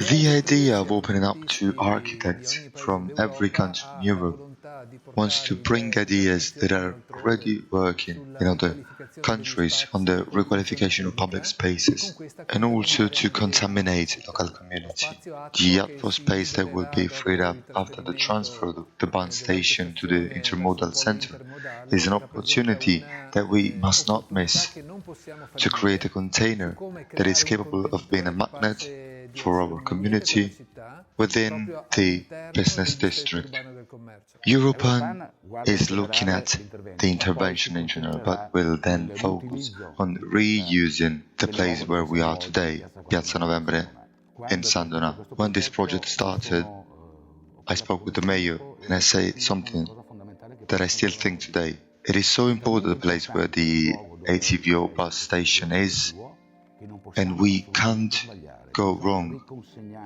The idea of opening up to architects from every country in Europe wants to bring ideas that are already working in other countries on the requalification of public spaces, and also to contaminate local community. The outdoor space that will be freed up after the transfer of the bus station to the intermodal center is an opportunity that we must not miss to create a container that is capable of being a magnet for our community within the business district. Europan is looking at the intervention in general, but will then focus on reusing the place where we are today, Piazza Novembre in San Donà. When this project started, I spoke with the mayor and I said something that I still think today. It is so important the place where the ATVO bus station is, and we can't go wrong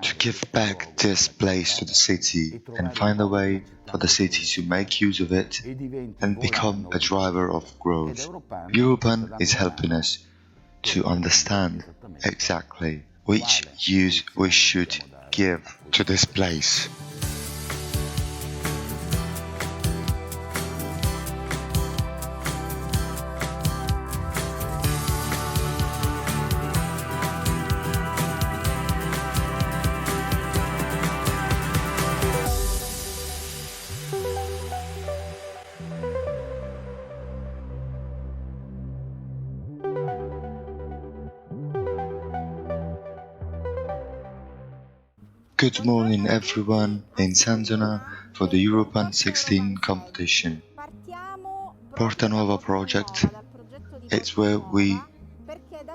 to give back this place to the city and find a way for the city to make use of it and become a driver of growth. Europan is helping us to understand exactly which use we should give to this place. Good morning everyone in San Donà for the Europan 16 competition. Porta Nuova project, it's where we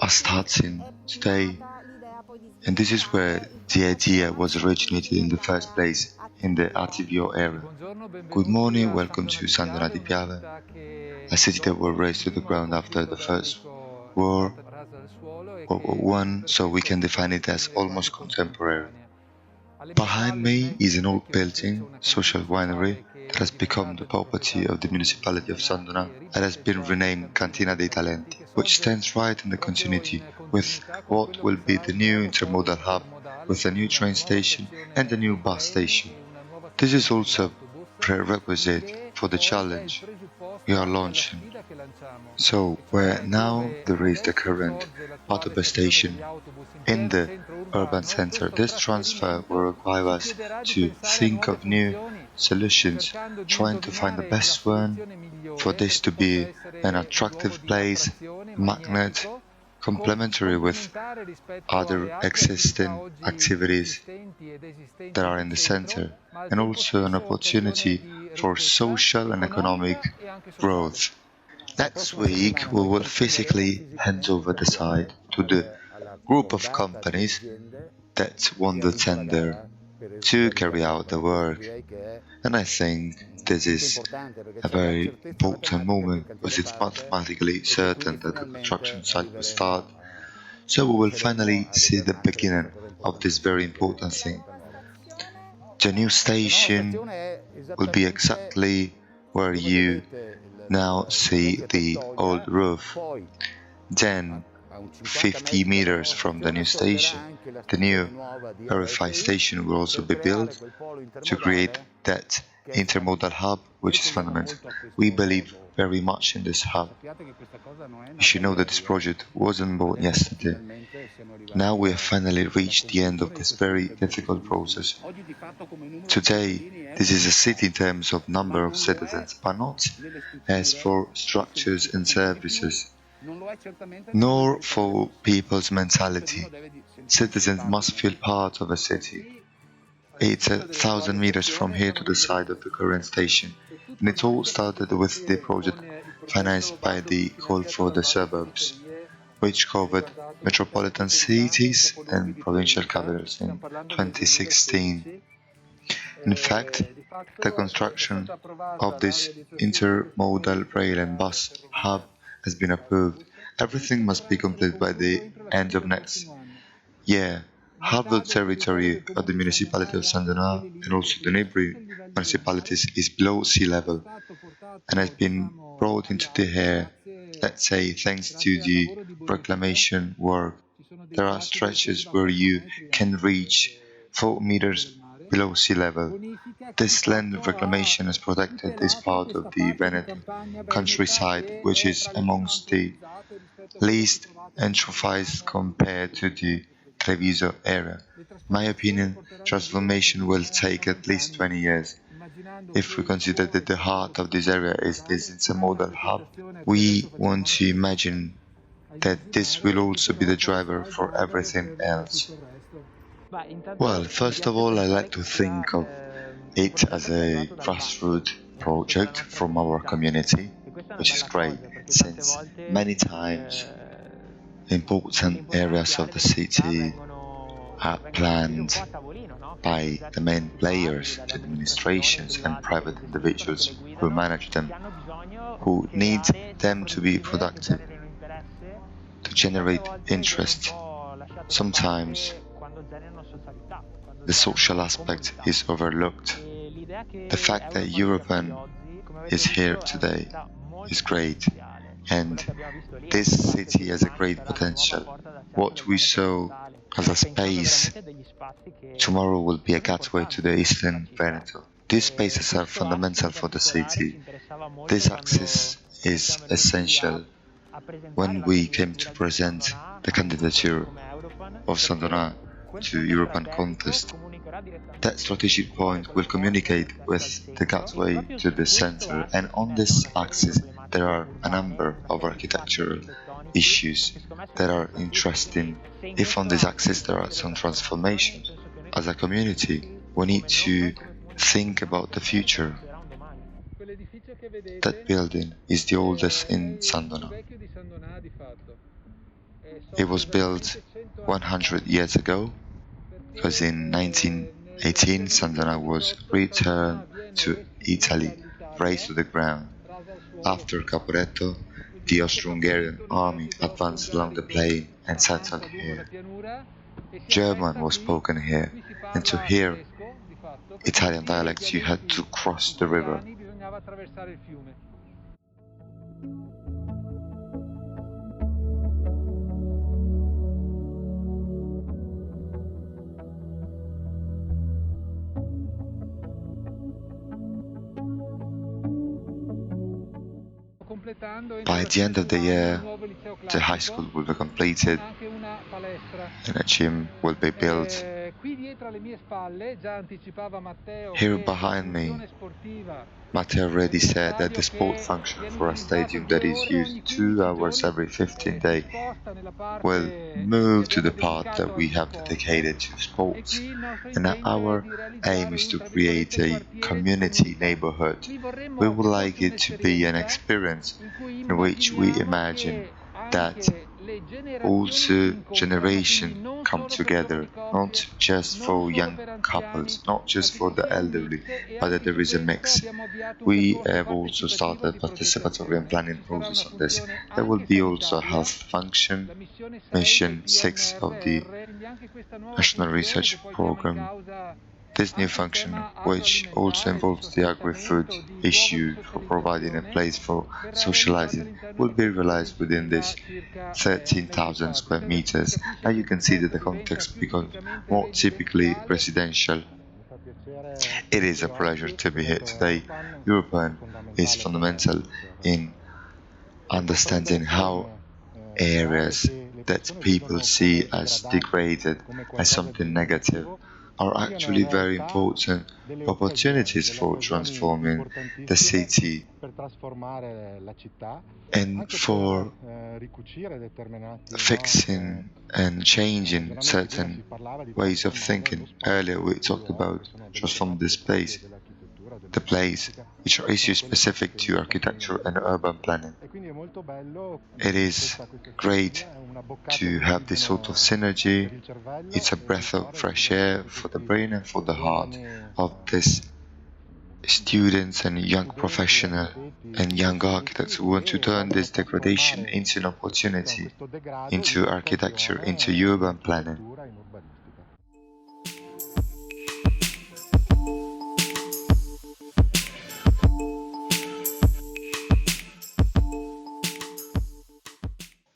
are starting today, and this is where the idea was originated in the first place, in the ATVO area. Good morning, welcome to San Donà di Piave, a city that was razed to the ground after the First World War I, so we can define it as almost contemporary. Behind me is an old building, social winery, that has become the property of the municipality of San Donà and has been renamed Cantina dei Talenti, which stands right in the continuity with what will be the new intermodal hub with a new train station and a new bus station. This is also prerequisite for the challenge we are launching. So, where now there is the current autobus station in the urban center, this transfer will require us to think of new solutions, trying to find the best one for this to be an attractive place, magnet, complementary with other existing activities that are in the center, and also an opportunity for social and economic growth. Next week, we will physically hand over the site to the group of companies that won the tender to carry out the work. And I think this is a very important moment because it's mathematically certain that the construction site will start. So we will finally see the beginning of this very important thing. The new station will be exactly where you now see the old roof. Then, 50 meters from the new station, the new Verify station will also be built to create that intermodal hub, which is fundamental. We believe very much in this hub. You should know that this project wasn't born yesterday. Now we have finally reached the end of this very difficult process. Today, this is a city in terms of number of citizens, but not as for structures and services, nor for people's mentality. Citizens must feel part of a city. It's 1,000 meters from here to the side of the current station, and it all started with the project financed by the Call for the Suburbs, which covered metropolitan cities and provincial capitals in 2016. In fact, the construction of this intermodal rail and bus hub has been approved. Everything must be completed by the end of next year. Half the territory of the municipality of San Donà and also the neighboring municipalities is below sea level and has been brought into the air, let's say, thanks to the reclamation work. There are stretches where you can reach 4 meters below sea level. This land reclamation has protected this part of the Veneto countryside, which is amongst the least eutrophied compared to the Treviso area. In my opinion, transformation will take at least 20 years. If we consider that the heart of this area is this intermodal hub, we want to imagine that this will also be the driver for everything else. Well, first of all, I like to think of it as a grassroots project from our community, which is great since many times important areas of the city are planned by the main players, the administrations and private individuals who manage them, who need them to be productive, to generate interest. Sometimes the social aspect is overlooked. The fact that Europan is here today is great, and this city has a great potential. What we saw as a space tomorrow will be a gateway to the Eastern Veneto. These spaces are fundamental for the city. This access is essential. When we came to present the candidature of San Donà to European contest, that strategic point will communicate with the gateway to the center, and on this axis there are a number of architectural issues that are interesting. If on this axis there are some transformations, as a community we need to think about the future. That building is the oldest in San Donà. It was built 100 years ago, because in 1918 San Donà was returned to Italy, razed to the ground. After Caporetto, the Austro-Hungarian army advanced along the plain and settled here. German was spoken here, and to hear Italian dialects you had to cross the river. By the end of the year, the high school will be completed and a gym will be built. Here behind me, Matteo already said that the sport function for a stadium that is used 2 hours every 15 days will move to the part that we have dedicated to sports, and our aim is to create a community neighborhood. We would like it to be an experience in which we imagine that also generations come together, not just for young couples, not just for the elderly, but that there is a mix. We have also started a participatory and planning process on this. There will be also a health function, mission 6 of the National Research Program. This new function, which also involves the agri-food issue for providing a place for socializing, will be realized within this 13,000 square meters. Now you can see that the context becomes more typically residential. It is a pleasure to be here today. Europan is fundamental in understanding how areas that people see as degraded, as something negative, are actually very important opportunities for transforming the city and for fixing and changing certain ways of thinking. Earlier we talked about transforming the place, which are issues specific to architecture and urban planning. It is great to have this sort of synergy. It's a breath of fresh air for the brain and for the heart of these students and young professionals and young architects who want to turn this degradation into an opportunity, into architecture, into urban planning.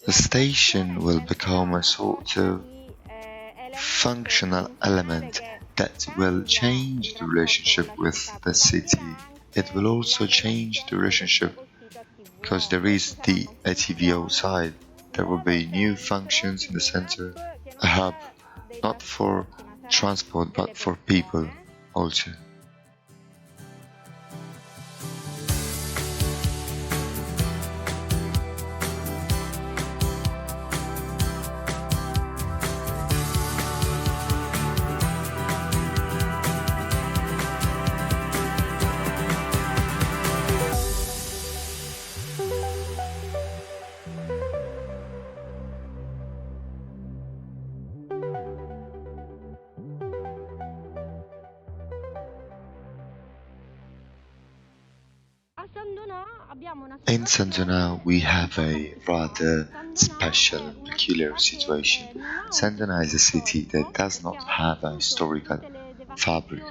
The station will become a sort of functional element that will change the relationship with the city. It will also change the relationship because there is the ATVO side. There will be new functions in the center, a hub, not for transport but for people also. In San Donà, we have a rather special and peculiar situation. San Donà is a city that does not have a historical fabric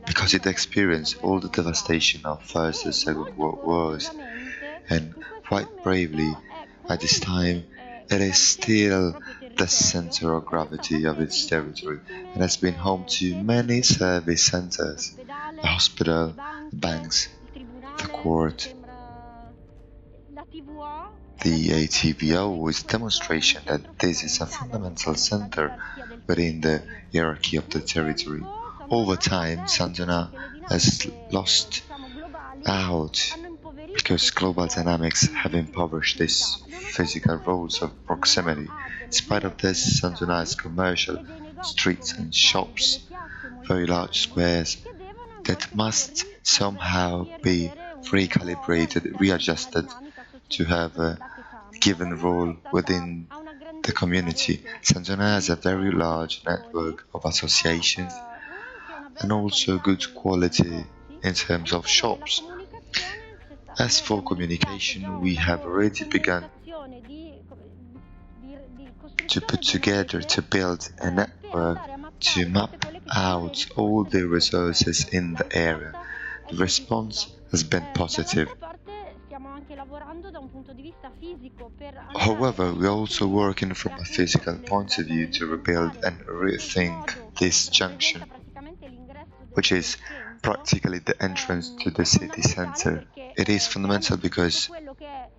because it experienced all the devastation of First and Second World Wars, and quite bravely, at this time, it is still the center of gravity of its territory and has been home to many service centers, a hospital, banks, the court. The ATVO is a demonstration that this is a fundamental center within the hierarchy of the territory. Over time, San Donà has lost out because global dynamics have impoverished these physical roads of proximity. In spite of this, San Donà has commercial streets and shops, very large squares that must somehow be recalibrated, readjusted to have a given role within the community. San Donà has a very large network of associations and also good quality in terms of shops. As for communication, we have already begun to put together, to build a network to map out all the resources in the area. The response has been positive. However, we are also working from a physical point of view to rebuild and rethink this junction, which is practically the entrance to the city center. It is fundamental because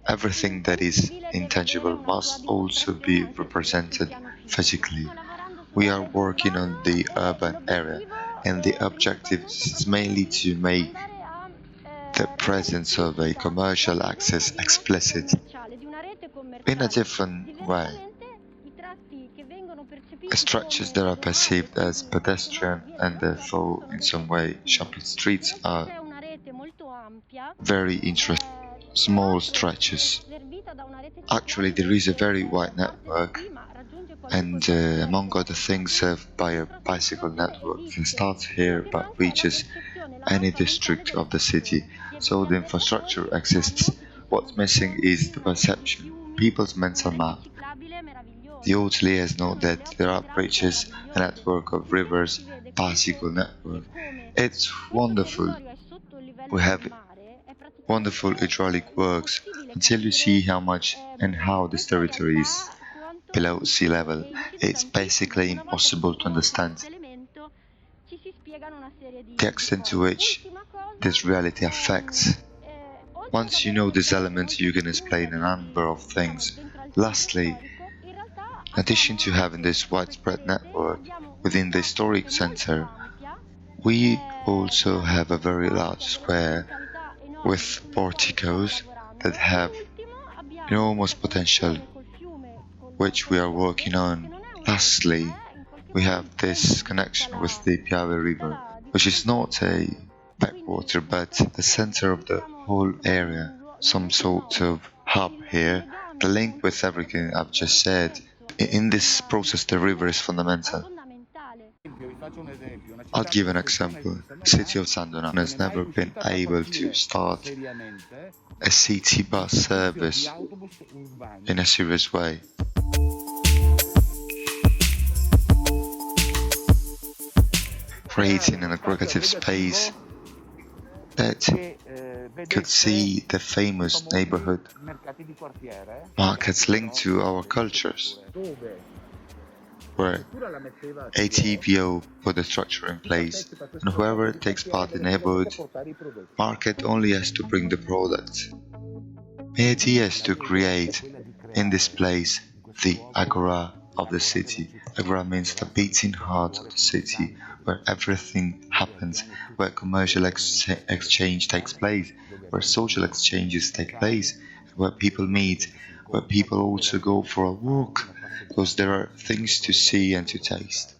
everything that is intangible must also be represented physically. We are working on the urban area, and the objective is mainly to make the presence of a commercial access explicit in a different way. Structures that are perceived as pedestrian and therefore in some way shopping streets are very interesting. Small stretches. Actually, there is a very wide network, and among other things served by a bicycle network that starts here but reaches any district of the city. So the infrastructure exists. What's missing is the perception, people's mental map. The hoteliers know that there are bridges, a network of rivers, bicycle network. It's wonderful. We have wonderful hydraulic works until you see how much and how this territory is below sea level. It's basically impossible to understand the extent to which this reality affects. Once you know this element, you can explain a number of things. Lastly, in addition to having this widespread network within the historic center, we also have a very large square with porticos that have enormous potential, which we are working on. Lastly, we have this connection with the PIAVE river, which is not a backwater but the center of the whole area, some sort of hub here, the link with everything I've just said. In this process, the river is fundamental. I'll give an example. The city of San Donà has never been able to start a city bus service in a serious way. Creating an aggregative space that could see the famous neighborhood markets linked to our cultures. where ATPO put the structure in place, and whoever takes part in the neighborhood market only has to bring the product. MAT has to create in this place the agora of the city. Agora means the beating heart of the city, where everything happens, where commercial exchange takes place, where social exchanges take place, where people meet, where people also go for a walk, because there are things to see and to taste.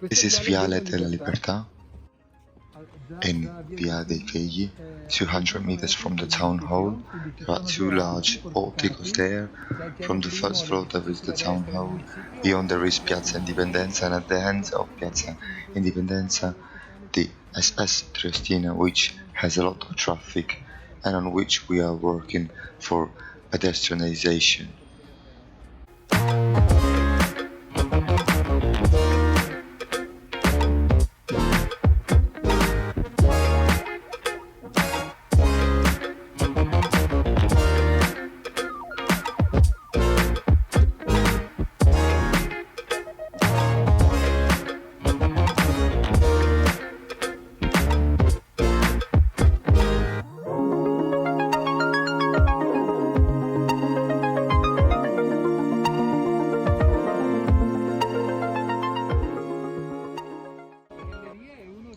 This is Viale della Libertà in Via dei Figli, 200 meters from the town hall. There are two large porticos there. From the first floor there is the town hall. Beyond there is Piazza Indipendenza, and at the end of Piazza Indipendenza the SS Triestina, which has a lot of traffic and on which we are working for pedestrianization.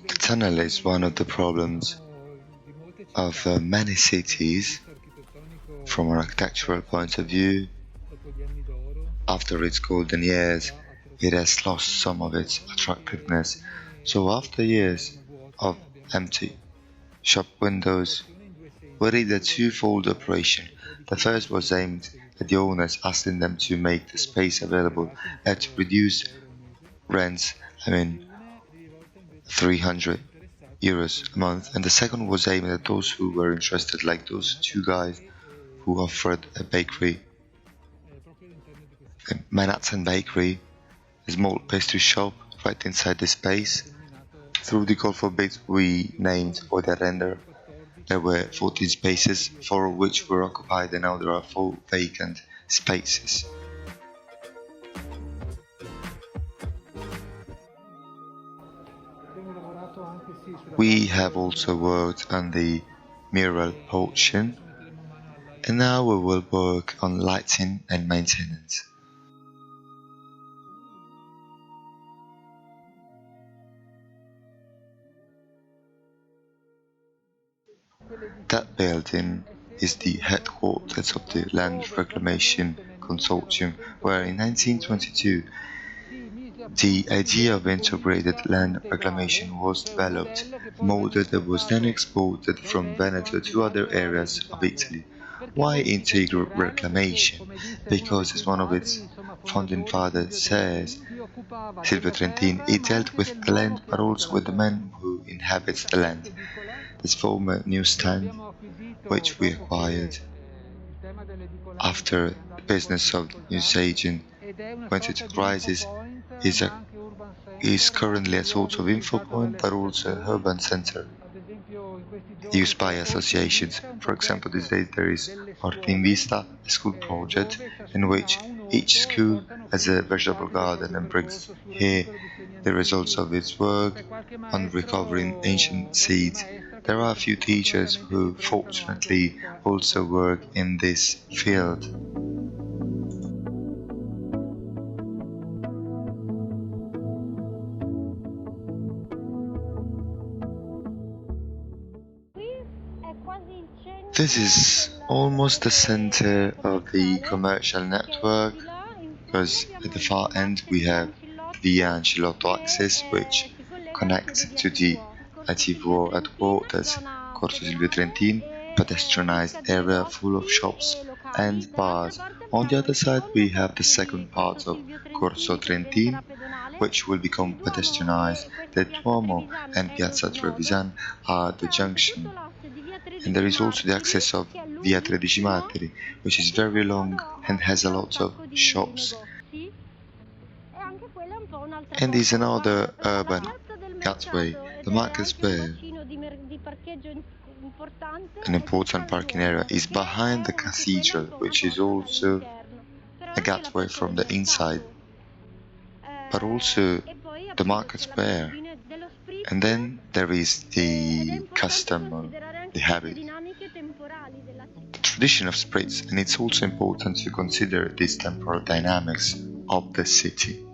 The tunnel is one of the problems of many cities from an architectural point of view. After its golden years, it has lost some of its attractiveness. So after years of empty shop windows, we did a twofold operation. The first was aimed at the owners, asking them to make the space available and to reduce rents, 300 euros a month, and the second was aimed at those who were interested, like those two guys who offered a bakery, a Manhattan bakery, a small pastry shop right inside the space. Through the call for bids we named for the render. There were 14 spaces, 4 of which were occupied, and now there are 4 vacant spaces. We have also worked on the mural portion, and now we will work on lighting and maintenance. That building is the headquarters of the Land Reclamation Consortium, where in 1922 the idea of integrated land reclamation was developed, a model that was then exported from Veneto to other areas of Italy. Why integral reclamation? Because, as one of its founding fathers says, Silvio Trentin, it dealt with the land but also with the man who inhabits the land. This former newsstand, which we acquired after the business of newsagent went into crisis, is currently a sort of info point but also an urban center used by associations. For example, these days there is viist, a school project in which each school has a vegetable garden and brings here the results of its work on recovering ancient seeds. There are a few teachers who fortunately also work in this field. This is almost the center of the commercial network, because at the far end we have Via Ancilotto access, which connects to the ATPO headquarters, Corso Silvio Trentin, pedestrianized area full of shops and bars. On the other side we have the second part of Corso Trentin, which will become pedestrianized. The Duomo and Piazza Trevisan are the junction. And there is also the access of Via 13 Martiri, which is very long and has a lot of shops. And is another urban gateway, the Market Square. An important parking area is behind the cathedral, which is also a gateway from the inside, but also the Market Square. And then there is the custom, the habit, the tradition of spirits, and it's also important to consider these temporal dynamics of the city.